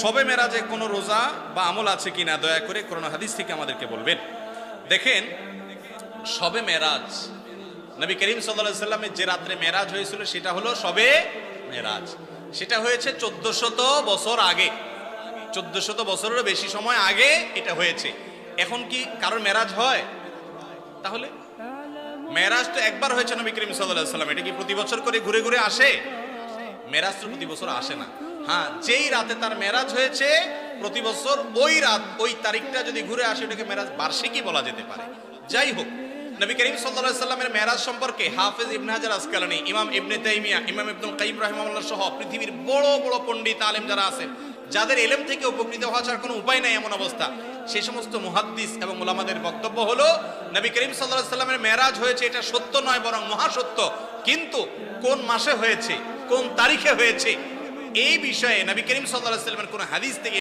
শবে মেরাজে কোনো রোজা বা আমল আছে কিনা দয়া করে কোরআন হাদিস থেকে আমাদেরকে বলবেন। দেখেন, শবে মেরাজ নবী করিম সাল্লাল্লাহু আলাইহি সাল্লামের যে রাত্রে মেরাজ হয়েছিল সেটা হলো শবে মেরাজ। সেটা হয়েছে 1400 বছর আগে, 1400 বছরেরও বেশি সময় আগে এটা হয়েছে। এখন কি কারোর মেরাজ হয়? তাহলে মেরাজ তো একবার হয়েছে নবী করিম সাল্লাল্লাহু আলাইহি সাল্লাম, এটা কি প্রতি বছর করে ঘুরে ঘুরে আসে? মেরাজ তো প্রতি বছর আসে না। হ্যাঁ, যেই রাতে তার মেরাজ হয়েছে প্রতি বছর ওই রাত ওই তারিখটা যদি ঘুরে আসে ওটাকে মেরাজ বার্ষিকী বলা যেতে পারে। যাই হোক, নবী করিম সাল্লাল্লাহু আলাইহি সাল্লামের মেরাজ সম্পর্কে হাফেজ ইবনে হাজার আসকালানী, ইমাম ইবনে তাইমিয়া, ইমাম ইবনুল কাইয়িম রাহিমাহুল্লাহ সহ পৃথিবীর বড় বড় পণ্ডিত আলেম যারা আছেন, যাদের ইলম থেকে উপকৃত হওয়া ছাড়া কোনো উপায় নাই এমন অবস্থা, সেই সমস্ত মুহাদ্দিস এবং উলামাদের বক্তব্য হলো নবী করিম সাল্লাল্লাহু আলাইহি সাল্লামের মেরাজ হয়েছে এটা সত্য নয় বরং মহাসত্য, কিন্তু কোন মাসে হয়েছে, কোন তারিখে হয়েছে এই বিষয়ে নবী করিম সাল্লাল্লাহু আলাইহি সাল্লামের কোন হাদিস থেকে